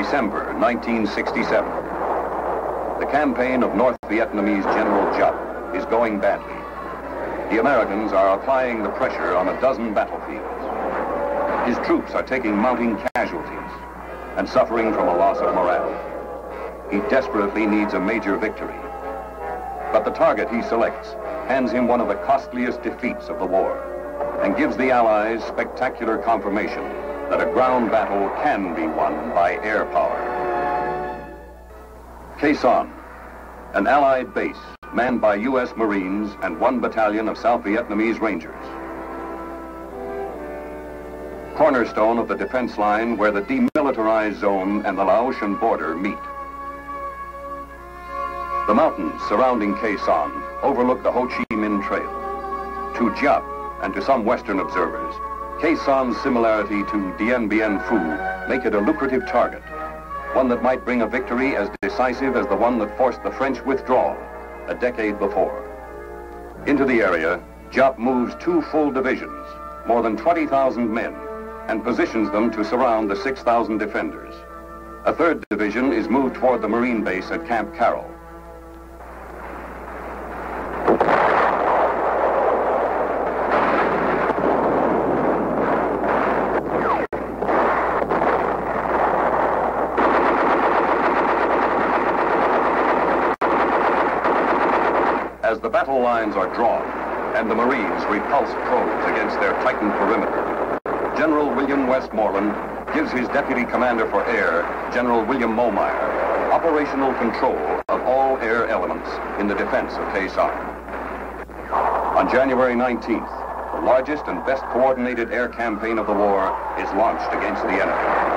December 1967. The campaign of North Vietnamese General Giap is going badly. The Americans are applying the pressure on a dozen battlefields. His troops are taking mounting casualties and suffering from a loss of morale. He desperately needs a major victory. But the target he selects hands him one of the costliest defeats of the war and gives the Allies spectacular confirmation that a ground battle can be won by air power. Khe Sanh, an Allied base manned by U.S. Marines and 1 battalion of South Vietnamese Rangers. Cornerstone of the defense line where the demilitarized zone and the Laotian border meet. The mountains surrounding Khe Sanh overlook the Ho Chi Minh Trail. To Giap and to some Western observers, Khe Sanh's similarity to Dien Bien Phu make it a lucrative target, one that might bring a victory as decisive as the one that forced the French withdrawal a decade before. Into the area, Giap moves 2 full divisions, more than 20,000 men, and positions them to surround the 6,000 defenders. A 3rd division is moved toward the Marine base at Camp Carroll. As the battle lines are drawn and the Marines repulse probes against their tightened perimeter, General William Westmoreland gives his Deputy Commander for Air, General William Momeyer, operational control of all air elements in the defense of Khe Sanh. On January 19th, the largest and best coordinated air campaign of the war is launched against the enemy.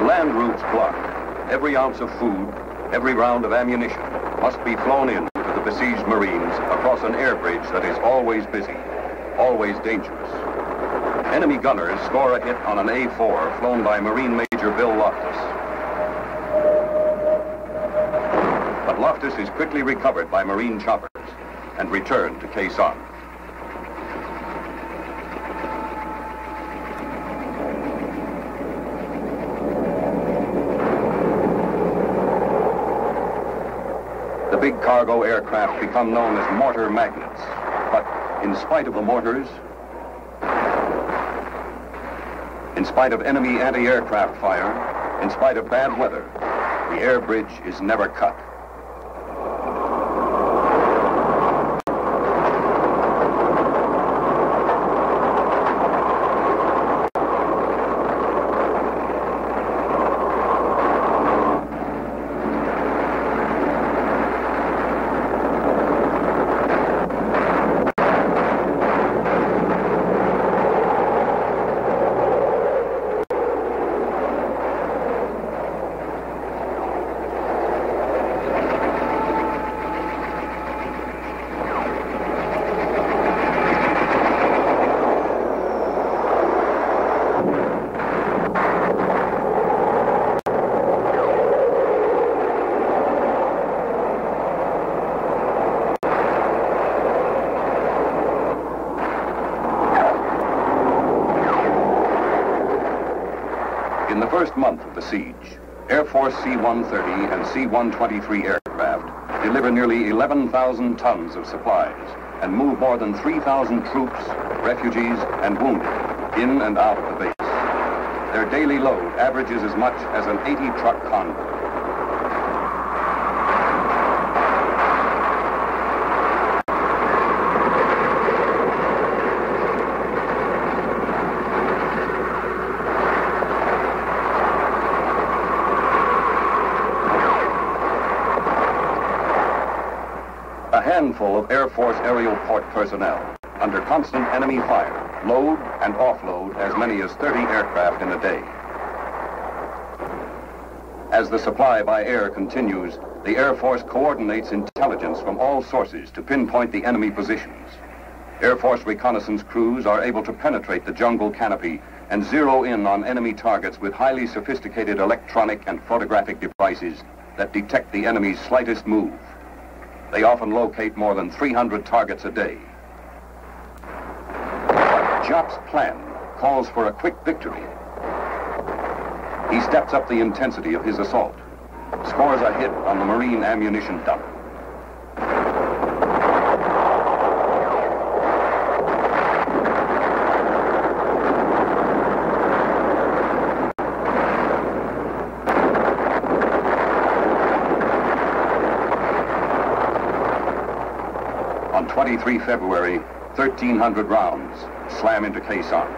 Land routes blocked. Every ounce of food, every round of ammunition must be flown in to the besieged Marines across an air bridge that is always busy, always dangerous. Enemy gunners score a hit on an A-4 flown by Marine Major Bill Loftus. But Loftus is quickly recovered by Marine choppers and returned to Khe Sanh. The big cargo aircraft become known as mortar magnets. But in spite of the mortars, in spite of enemy anti-aircraft fire, in spite of bad weather, the air bridge is never cut. In the first month of the siege, Air Force C-130 and C-123 aircraft deliver nearly 11,000 tons of supplies and move more than 3,000 troops, refugees, and wounded in and out of the base. Their daily load averages as much as an 80-truck convoy. A handful of Air Force aerial port personnel, under constant enemy fire, load and offload as many as 30 aircraft in a day. As the supply by air continues, The Air Force coordinates intelligence from all sources to pinpoint the enemy positions. Air Force reconnaissance crews are able to penetrate the jungle canopy and zero in on enemy targets with highly sophisticated electronic and photographic devices that detect the enemy's slightest move. They often locate more than 300 targets a day. Jop's plan calls for a quick victory. He steps up the intensity of his assault, scores a hit on the Marine ammunition dump. On 23 February, 1,300 rounds slam into Khe Sanh.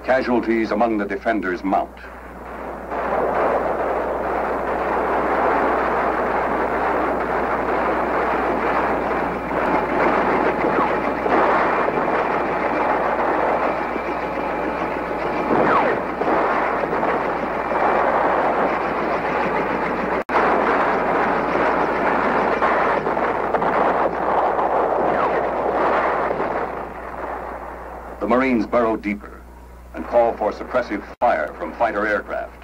Casualties among the defenders mount. The Marines burrow deeper and call for suppressive fire from fighter aircraft.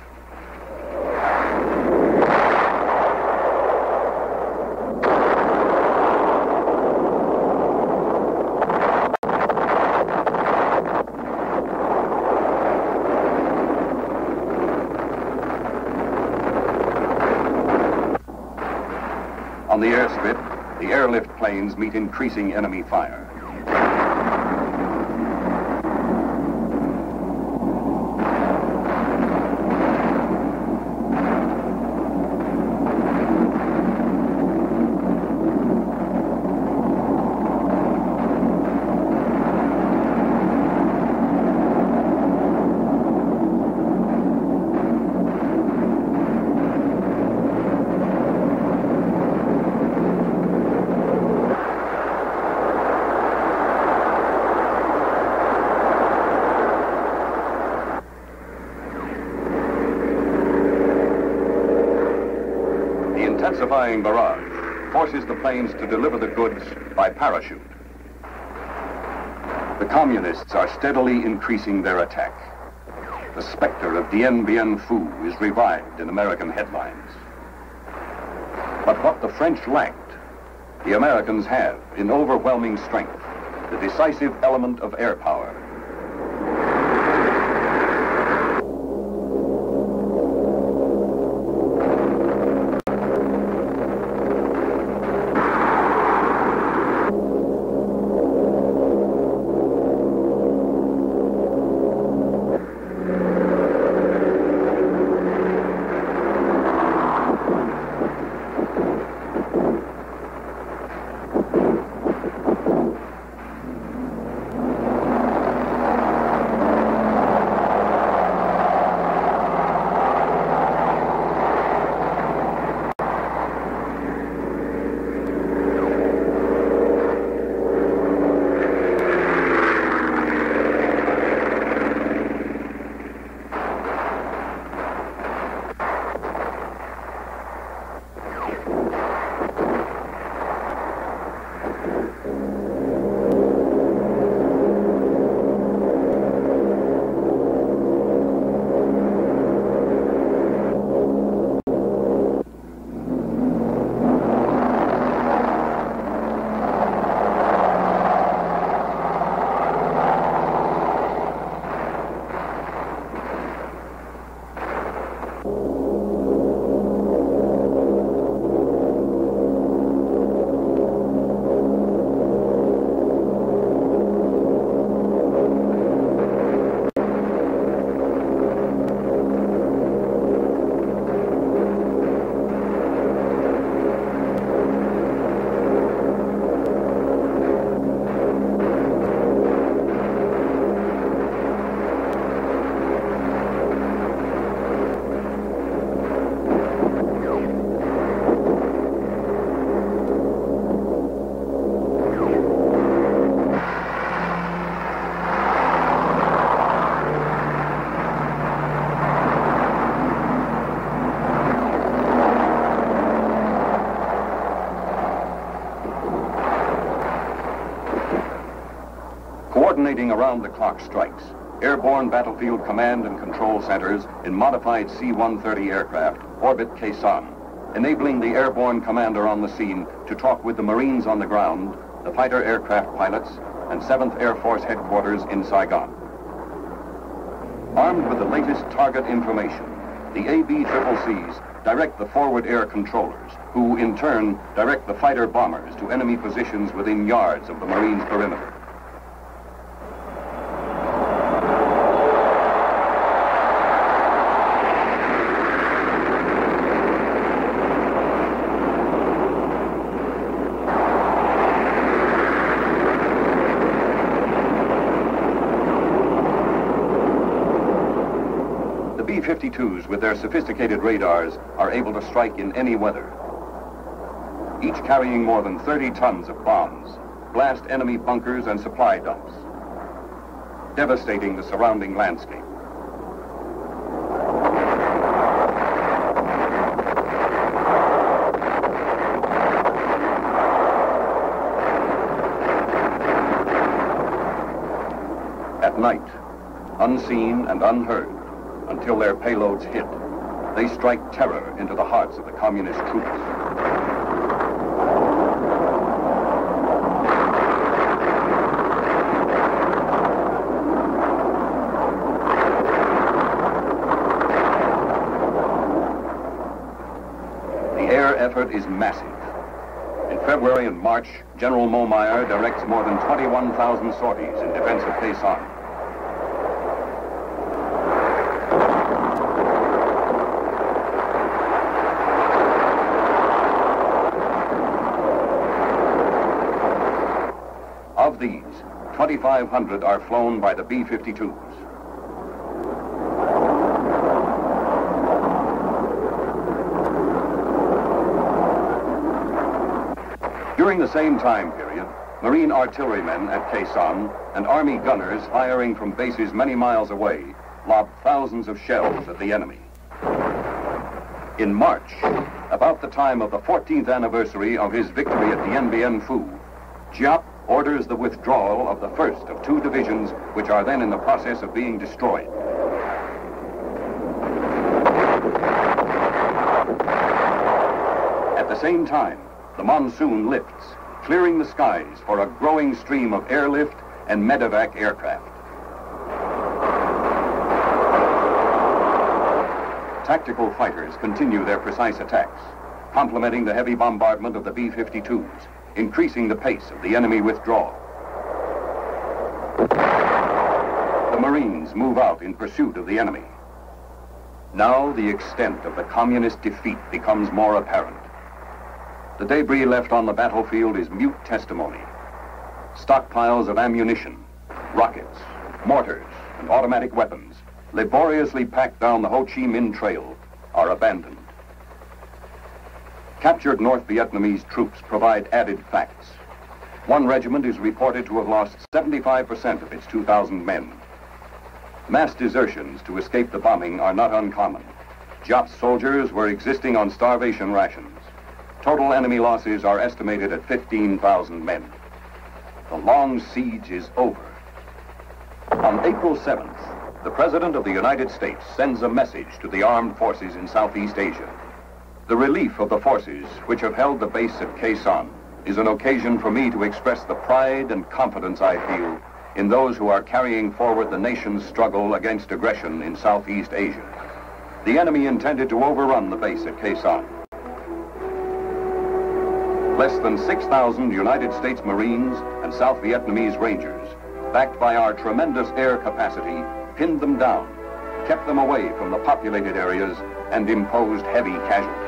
On the airstrip, the airlift planes meet increasing enemy fire. Intensifying barrage forces the planes to deliver the goods by parachute. The communists are steadily increasing their attack. The specter of Dien Bien Phu is revived in American headlines. But what the French lacked, the Americans have in overwhelming strength, the decisive element of air power. operating around-the-clock strikes, airborne battlefield command and control centers in modified C-130 aircraft orbit Khe Sanh, enabling the airborne commander on the scene to talk with the Marines on the ground, the fighter aircraft pilots, and 7th Air Force headquarters in Saigon. Armed with the latest target information, the ABCCCs direct the forward air controllers, who in turn direct the fighter bombers to enemy positions within yards of the Marines' perimeter. The B-52s, with their sophisticated radars, are able to strike in any weather. Each carrying more than 30 tons of bombs, blast enemy bunkers and supply dumps, devastating the surrounding landscape. At night, unseen and unheard, until their payloads hit, they strike terror into the hearts of the communist troops. The air effort is massive. In February and March, General Momeyer directs more than 21,000 sorties in defense of Khe Sanh. Of these, 2,500 are flown by the B-52s. During the same time period, Marine artillerymen at Khe Sanh and Army gunners firing from bases many miles away lobbed thousands of shells at the enemy. In March, about the time of the 14th anniversary of his victory at Dien Bien Phu, Giap orders the withdrawal of the first of 2 divisions which are then in the process of being destroyed. At the same time, the monsoon lifts, clearing the skies for a growing stream of airlift and medevac aircraft. Tactical fighters continue their precise attacks, complementing the heavy bombardment of the B-52s, increasing the pace of the enemy withdrawal. The Marines move out in pursuit of the enemy. Now the extent of the communist defeat becomes more apparent. The debris left on the battlefield is mute testimony. Stockpiles of ammunition, rockets, mortars, and automatic weapons, laboriously packed down the Ho Chi Minh Trail, are abandoned. Captured North Vietnamese troops provide added facts. One regiment is reported to have lost 75% of its 2,000 men. Mass desertions to escape the bombing are not uncommon. Giap's soldiers were existing on starvation rations. Total enemy losses are estimated at 15,000 men. The long siege is over. On April 7th, the President of the United States sends a message to the armed forces in Southeast Asia. The relief of the forces which have held the base at Khe Sanh is an occasion for me to express the pride and confidence I feel in those who are carrying forward the nation's struggle against aggression in Southeast Asia. The enemy intended to overrun the base at Khe Sanh. Less than 6,000 United States Marines and South Vietnamese Rangers, backed by our tremendous air capacity, pinned them down, kept them away from the populated areas, and imposed heavy casualties.